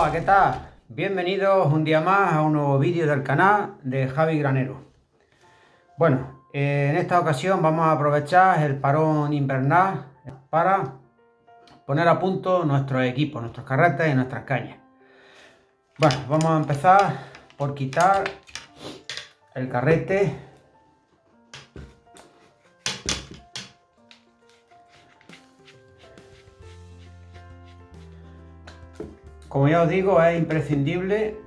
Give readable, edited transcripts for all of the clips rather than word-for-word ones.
Hola, ¿qué tal? Bienvenidos un día más a un nuevo vídeo del canal de Javi Granero. Bueno, en esta ocasión vamos a aprovechar el parón invernal para poner a punto nuestros equipos, nuestros carretes y nuestras cañas. Bueno, vamos a empezar por quitar el carrete. Como ya os digo, es imprescindible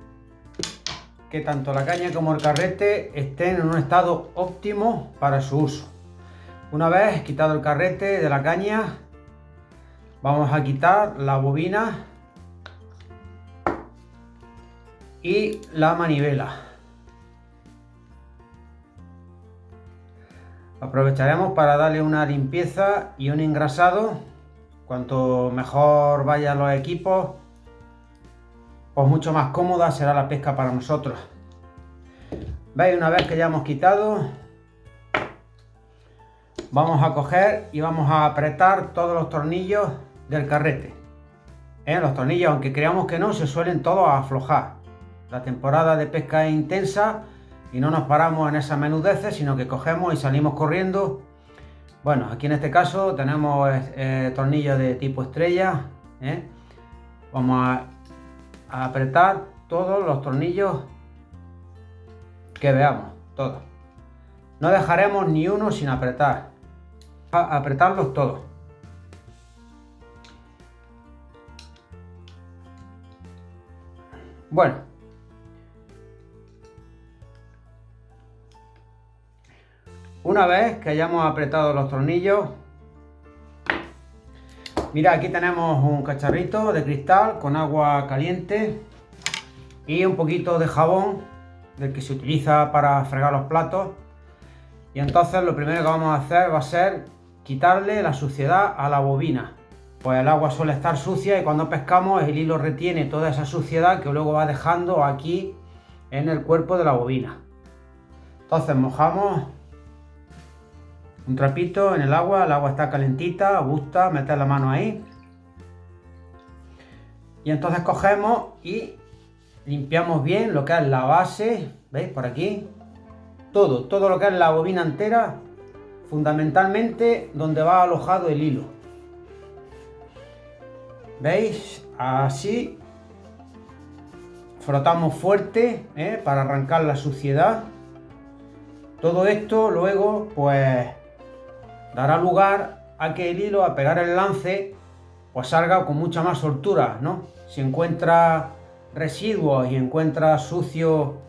que tanto la caña como el carrete estén en un estado óptimo para su uso. Una vez quitado el carrete de la caña, vamos a quitar la bobina y la manivela. Aprovecharemos para darle una limpieza y un engrasado. Cuanto mejor vayan los equipos, pues mucho más cómoda será la pesca para nosotros. ¿Veis? Una vez que ya hemos quitado, vamos a coger y vamos a apretar todos los tornillos del carrete. Los tornillos, aunque creamos que no, se suelen todos aflojar. La temporada de pesca es intensa y no nos paramos en esas menudeces, sino que cogemos y salimos corriendo. Bueno, aquí en este caso tenemos tornillos de tipo estrella. Vamos a apretar todos los tornillos que veamos, todos. No dejaremos ni uno sin apretar. A apretarlos todos. Bueno, una vez que hayamos apretado los tornillos, mira, aquí tenemos un cacharrito de cristal con agua caliente y un poquito de jabón del que se utiliza para fregar los platos. Y entonces lo primero que vamos a hacer va a ser quitarle la suciedad a la bobina. Pues el agua suele estar sucia y cuando pescamos el hilo retiene toda esa suciedad que luego va dejando aquí en el cuerpo de la bobina. Entonces mojamos un trapito en el agua está calentita, gusta meter la mano ahí. Y entonces cogemos y limpiamos bien lo que es la base, ¿veis? Por aquí. Todo lo que es la bobina entera, fundamentalmente donde va alojado el hilo. ¿Veis? Así. Frotamos fuerte, para arrancar la suciedad. Todo esto luego, pues, dará lugar a que el hilo, a pegar el lance, pues salga con mucha más soltura, ¿no? Si encuentra residuos y encuentra sucio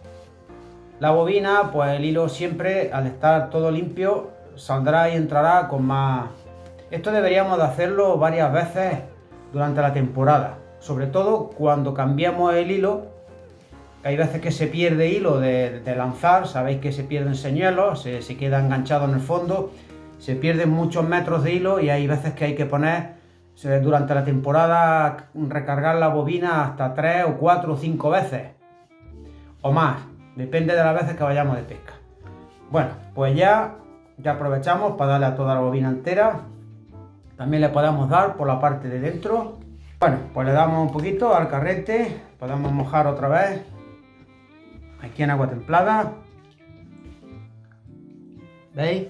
la bobina, pues el hilo siempre, al estar todo limpio, saldrá y entrará con más. Esto deberíamos de hacerlo varias veces durante la temporada, sobre todo cuando cambiamos el hilo. Hay veces que se pierde hilo de lanzar, sabéis que se pierden señuelos, se queda enganchado en el fondo, se pierden muchos metros de hilo y hay veces que hay que poner durante la temporada, recargar la bobina hasta 3 o 4 o 5 veces o más, depende de las veces que vayamos de pesca. Bueno, pues ya aprovechamos para darle a toda la bobina entera. También le podemos dar por la parte de dentro. Bueno, pues le damos un poquito al carrete, podemos mojar otra vez aquí en agua templada, ¿veis?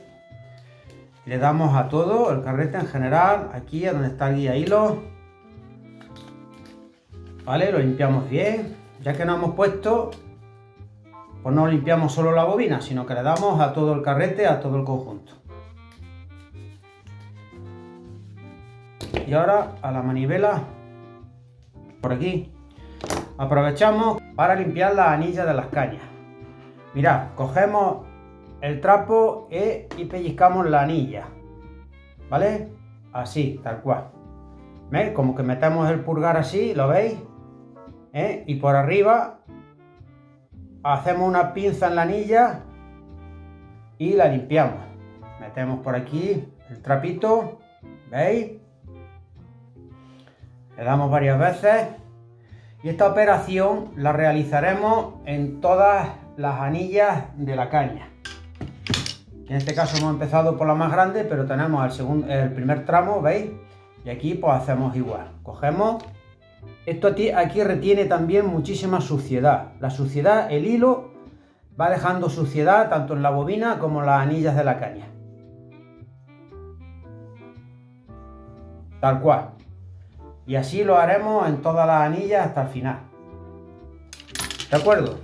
Le damos a todo el carrete en general, aquí a donde está el guía hilo, ¿vale? Lo limpiamos bien. Ya que nos hemos puesto, pues no limpiamos solo la bobina, sino que le damos a todo el carrete, a todo el conjunto. Y ahora a la manivela, por aquí. Aprovechamos para limpiar las anillas de las cañas. Mirad, cogemos el trapo y pellizcamos la anilla, ¿vale? Así, tal cual. ¿Veis? Como que metemos el pulgar así, ¿lo veis? Y por arriba hacemos una pinza en la anilla y la limpiamos. Metemos por aquí el trapito, ¿veis? Le damos varias veces. Y esta operación la realizaremos en todas las anillas de la caña. En este caso hemos empezado por la más grande, pero tenemos el primer tramo, ¿veis? Y aquí pues hacemos igual. Cogemos Esto aquí retiene también muchísima suciedad. La suciedad, el hilo va dejando suciedad tanto en la bobina como en las anillas de la caña. Tal cual. Y así lo haremos en todas las anillas hasta el final. ¿De acuerdo?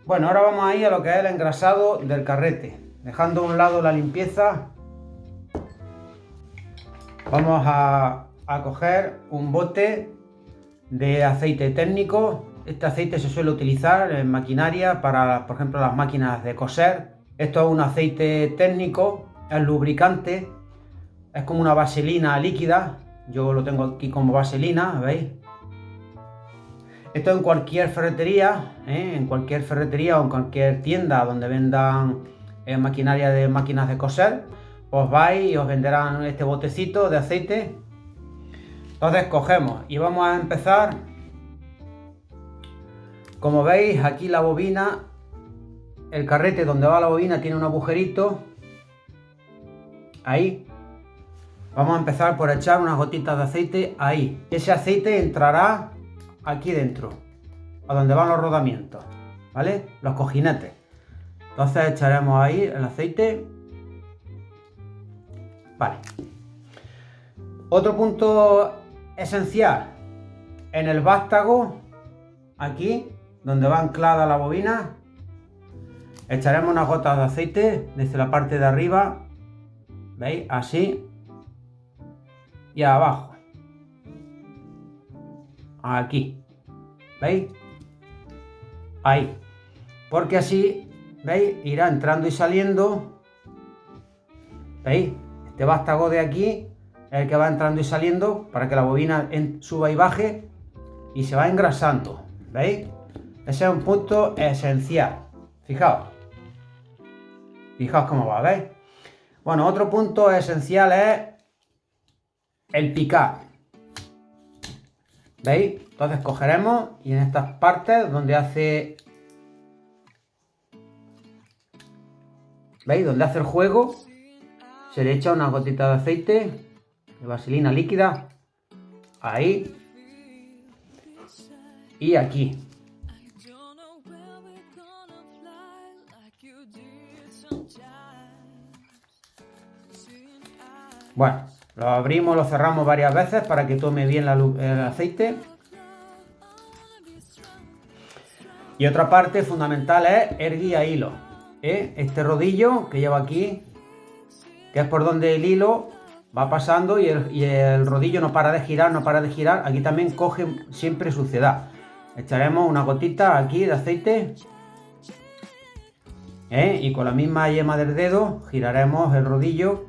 Bueno, ahora vamos a ir a lo que es el engrasado del carrete. Dejando a un lado la limpieza, vamos a coger un bote de aceite técnico. Este aceite se suele utilizar en maquinaria para, por ejemplo, las máquinas de coser. Esto es un aceite técnico, es lubricante, es como una vaselina líquida. Yo lo tengo aquí como vaselina, ¿veis? Esto en cualquier ferretería, en cualquier ferretería o en cualquier tienda donde vendan maquinaria de máquinas de coser, os vais y os venderán este botecito de aceite. Entonces cogemos y vamos a empezar. Como veis, aquí la bobina, el carrete donde va la bobina tiene un agujerito. Ahí. Vamos a empezar por echar unas gotitas de aceite ahí. Ese aceite entrará aquí dentro, a donde van los rodamientos, ¿vale? Los cojinetes. Entonces echaremos ahí el aceite. Vale. Otro punto esencial, en el vástago, aquí, donde va anclada la bobina, echaremos unas gotas de aceite desde la parte de arriba, ¿veis? Así, y abajo, aquí, ¿veis? Ahí, porque así, ¿veis? Irá entrando y saliendo, ¿veis? Este vástago de aquí es el que va entrando y saliendo para que la bobina suba y baje y se va engrasando, ¿veis? Ese es un punto esencial. Fijaos cómo va, ¿veis? Bueno, otro punto esencial es el picar, ¿veis? Entonces cogeremos y en estas partes donde hace, ¿veis? Donde hace el juego, se le echa una gotita de aceite de vaselina líquida, ahí y aquí. Bueno, lo abrimos, lo cerramos varias veces para que tome bien el aceite. Y otra parte fundamental es el guía hilo, este rodillo que lleva aquí, que es por donde el hilo va pasando y el rodillo no para de girar, aquí también coge siempre suciedad. Echaremos una gotita aquí de aceite, y con la misma yema del dedo giraremos el rodillo,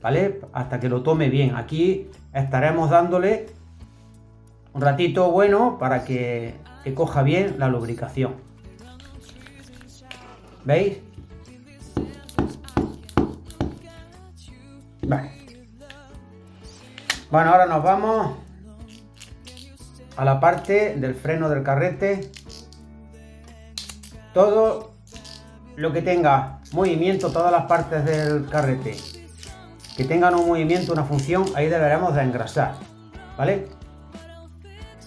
¿vale? Hasta que lo tome bien. Aquí estaremos dándole un ratito bueno para que coja bien la lubricación. ¿Veis? Vale. Bueno, ahora nos vamos a la parte del freno del carrete. Todo lo que tenga movimiento, todas las partes del carrete que tengan un movimiento, una función, ahí deberemos de engrasar, ¿vale?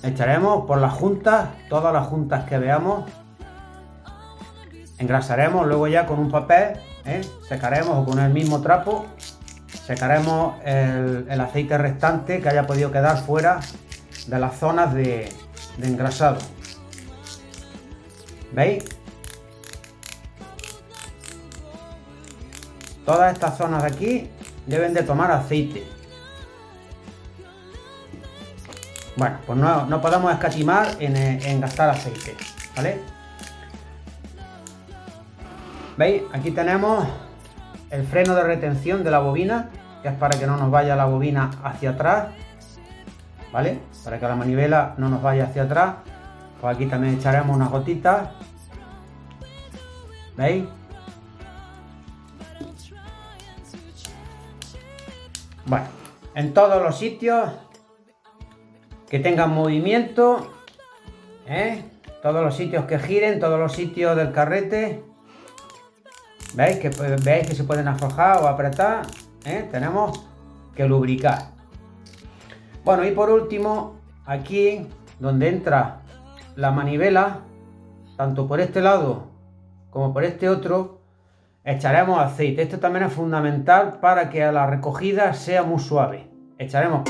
Echaremos por las juntas, todas las juntas que veamos, engrasaremos, luego ya con un papel, secaremos o con el mismo trapo, secaremos el aceite restante que haya podido quedar fuera de las zonas de engrasado. ¿Veis? Todas estas zonas de aquí deben de tomar aceite. Bueno, pues no podemos escatimar en gastar aceite, ¿vale? ¿Veis? Aquí tenemos el freno de retención de la bobina, que es para que no nos vaya la bobina hacia atrás, ¿vale? Para que la manivela no nos vaya hacia atrás. Pues aquí también echaremos unas gotitas. ¿Veis? Bueno, en todos los sitios que tengan movimiento, todos los sitios que giren, todos los sitios del carrete, veis que se pueden aflojar o apretar, tenemos que lubricar. Bueno, y por último, aquí donde entra la manivela, tanto por este lado como por este otro, echaremos aceite. Esto también es fundamental para que la recogida sea muy suave. Echaremos.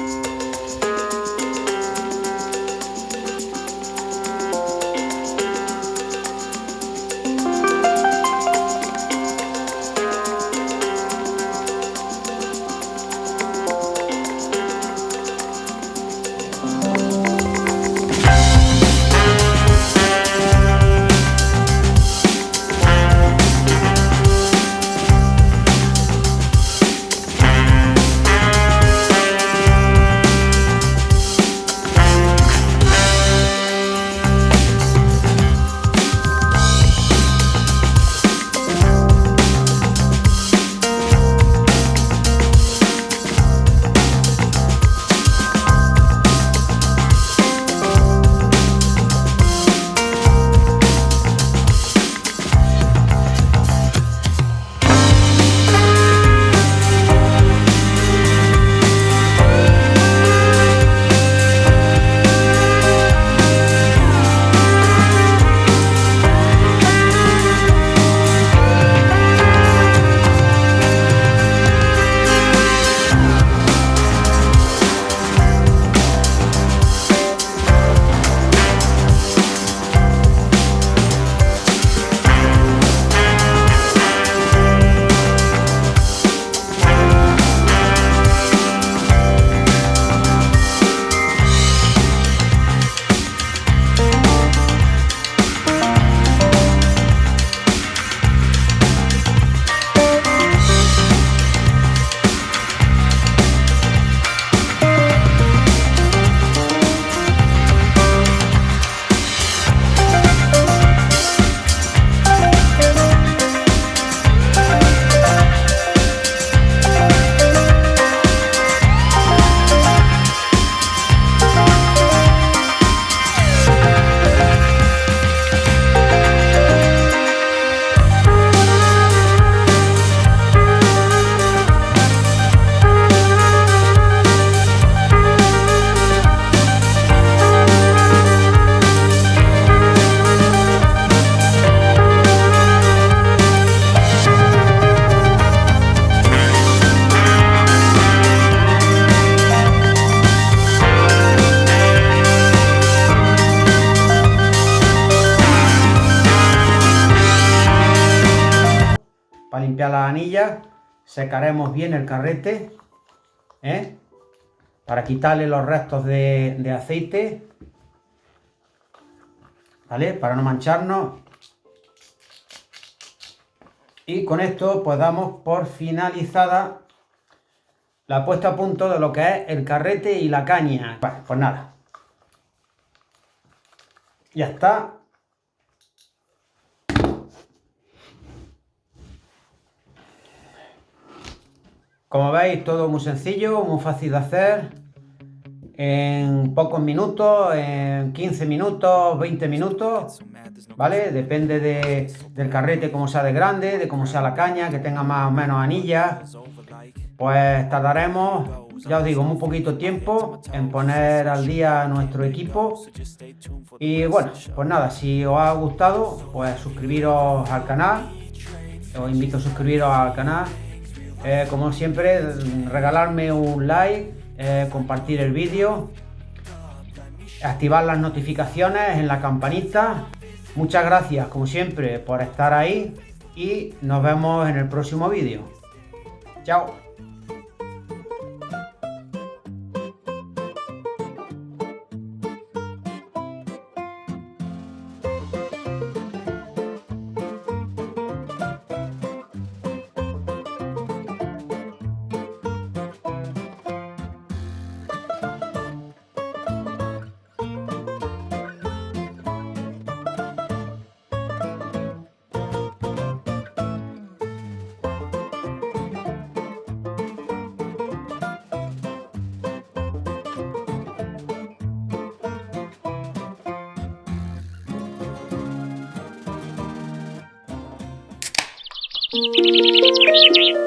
Para limpiar las anillas, secaremos bien el carrete, para quitarle los restos de aceite, ¿vale? Para no mancharnos. Y con esto pues damos por finalizada la puesta a punto de lo que es el carrete y la caña. Vale, pues nada, ya está. Como veis, todo muy sencillo, muy fácil de hacer, en pocos minutos, en 15 minutos, 20 minutos, ¿vale? Depende del carrete, cómo sea de grande, de cómo sea la caña, que tenga más o menos anillas. Pues tardaremos, ya os digo, muy poquito tiempo en poner al día nuestro equipo. Y bueno, pues nada, si os ha gustado, pues suscribiros al canal, os invito a suscribiros al canal. Como siempre, regalarme un like, compartir el vídeo, activar las notificaciones en la campanita. Muchas gracias, como siempre, por estar ahí y nos vemos en el próximo vídeo. Chao. Thank you.